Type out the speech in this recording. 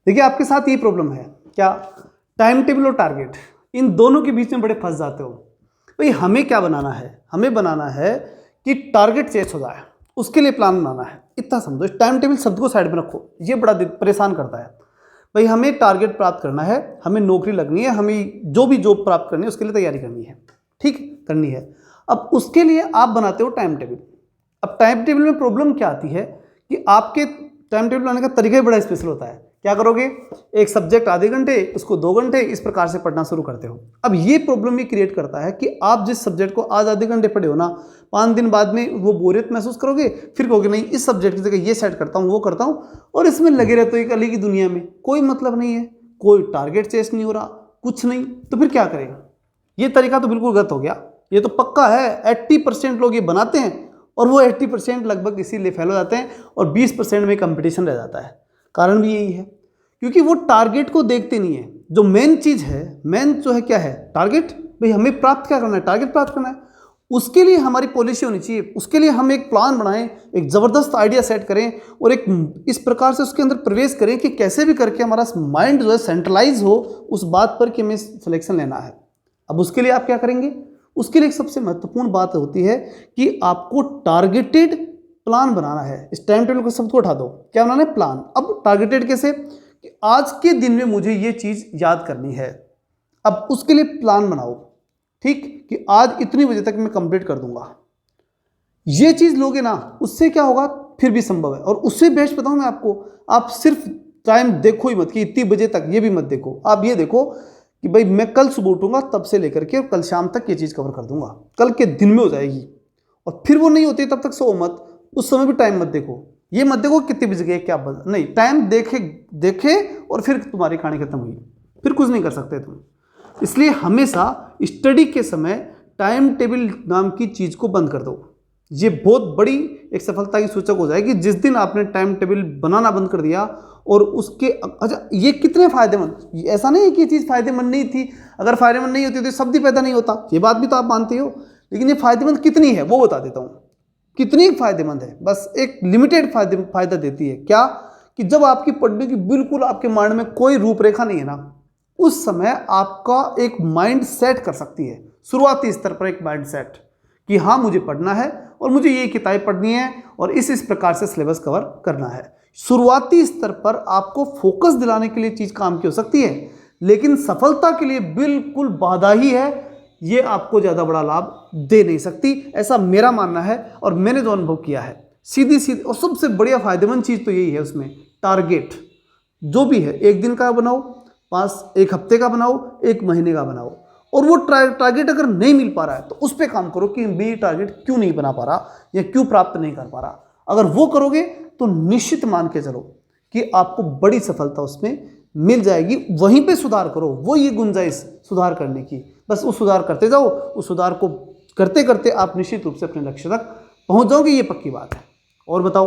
देखिए आपके साथ ये प्रॉब्लम है क्या, टाइम टेबल और टारगेट, इन दोनों के बीच में बड़े फंस जाते हो। भाई हमें क्या बनाना है, हमें बनाना है कि टारगेट चेस हो जाए, उसके लिए प्लान बनाना है। इतना समझो, टाइम टेबल शब्द को साइड में रखो, ये बड़ा परेशान करता है। भाई हमें टारगेट प्राप्त करना है, हमें नौकरी लगनी है, हमें जो भी जॉब प्राप्त करनी है उसके लिए तैयारी करनी है, ठीक करनी है। अब उसके लिए आप बनाते हो टाइम टेबल। अब टाइम टेबल में प्रॉब्लम क्या आती है कि आपके टाइम टेबल बनाने का तरीका ही बड़ा स्पेशल होता है। क्या करोगे, एक सब्जेक्ट आधे घंटे, उसको 2 घंटे, इस प्रकार से पढ़ना शुरू करते हो। अब ये प्रॉब्लम ये क्रिएट करता है कि आप जिस सब्जेक्ट को आज आधे घंटे पढ़े हो ना, 5 दिन बाद में वो बोरियत महसूस करोगे, फिर कहोगे नहीं इस सब्जेक्ट की जगह ये सेट करता हूँ, वो करता हूँ, और इसमें लगे रहते हो एक अलग ही दुनिया में, कोई मतलब नहीं है, कोई टारगेट चेस नहीं हो रहा, कुछ नहीं, तो फिर क्या करेगा। ये तरीका तो बिल्कुल गलत हो गया। ये तो पक्का है 80% लोग ये बनाते हैं और वो 80% लगभग इसीलिए फेल हो जाते हैं और 20% में कंपटीशन रह जाता है। कारण भी यही है क्योंकि वो टारगेट को देखते नहीं है। जो मेन चीज़ है, मेन जो है क्या है, टारगेट। भाई हमें प्राप्त क्या करना है, टारगेट प्राप्त करना है। उसके लिए हमारी पॉलिसी होनी चाहिए, उसके लिए हम एक प्लान बनाएं, एक ज़बरदस्त आइडिया सेट करें और एक इस प्रकार से उसके अंदर प्रवेश करें कि कैसे भी करके हमारा माइंड जो है सेंट्रलाइज हो उस बात पर कि हमें सिलेक्शन लेना है। अब उसके लिए आप क्या करेंगे, उसके लिए एक सबसे महत्वपूर्ण बात होती है कि आपको टारगेटेड प्लान बनाना है। इस टाइम टेबल को शब्द को उठा दो, क्या बनाना है, प्लान। अब टारगेटेड कैसे, कि आज के दिन में मुझे ये चीज़ याद करनी है। अब उसके लिए प्लान बनाओ, ठीक, कि आज इतनी बजे तक मैं कंप्लीट कर दूंगा। ये चीज़ लोगे ना, उससे क्या होगा, फिर भी संभव है। और उससे बेस्ट बताऊं मैं आपको, आप सिर्फ टाइम देखो ही मत कि इतनी बजे तक, ये भी मत देखो। आप ये देखो कि भाई मैं कल सुबह उठूंगा तब से लेकर के कल शाम तक ये चीज़ कवर कर दूंगा, कल के दिन में हो जाएगी। और फिर वो नहीं होती तब तक सो मत, उस समय भी टाइम मत देखो। ये मत देखो कितनी बज गई क्या बज, नहीं, टाइम देखे और फिर तुम्हारी कहानी खत्म हुई, फिर कुछ नहीं कर सकते तुम। इसलिए हमेशा स्टडी के समय टाइम टेबल नाम की चीज़ को बंद कर दो। ये बहुत बड़ी एक सफलता की सूचक हो जाएगी जिस दिन आपने टाइम टेबल बनाना बंद कर दिया। और उसके अच्छा, ये कितने फायदेमंद, ऐसा नहीं है कि ये चीज़ फायदेमंद नहीं थी। अगर फायदेमंद नहीं होती तो शब्द ही पैदा नहीं होता, ये बात भी तो आप मानते हो। लेकिन ये फायदेमंद कितनी है वो बता देता हूँ। कितनी फायदेमंद है, बस एक लिमिटेड फायदा देती है। क्या, कि जब आपकी पढ़ने की बिल्कुल आपके माइंड में कोई रूपरेखा नहीं है ना, उस समय आपका एक माइंड सेट कर सकती है, शुरुआती स्तर पर एक माइंड सेट, कि हाँ मुझे पढ़ना है और मुझे ये किताब पढ़नी है और इस प्रकार से सिलेबस कवर करना है। शुरुआती स्तर पर आपको फोकस दिलाने के लिए चीज़ काम की हो सकती है, लेकिन सफलता के लिए बिल्कुल बाधा ही है। ये आपको ज़्यादा बड़ा लाभ दे नहीं सकती, ऐसा मेरा मानना है और मैंने जो अनुभव किया है। सीधी और सबसे बढ़िया फायदेमंद चीज़ तो यही है उसमें, टारगेट जो भी है, 1 दिन का बनाओ, 1 हफ्ते का बनाओ, 1 महीने का बनाओ। और वो टारगेट अगर नहीं मिल पा रहा है तो उस पर काम करो कि मैं टारगेट क्यों नहीं बना पा रहा या क्यों प्राप्त नहीं कर पा रहा। अगर वो करोगे तो निश्चित मान के चलो कि आपको बड़ी सफलता उसमें मिल जाएगी। वहीं पे सुधार करो, वो ये गुंजाइश सुधार करने की, बस वो सुधार करते जाओ। उस सुधार को करते करते आप निश्चित रूप से अपने लक्ष्य तक पहुंच जाओगे, ये पक्की बात है। और बताओ।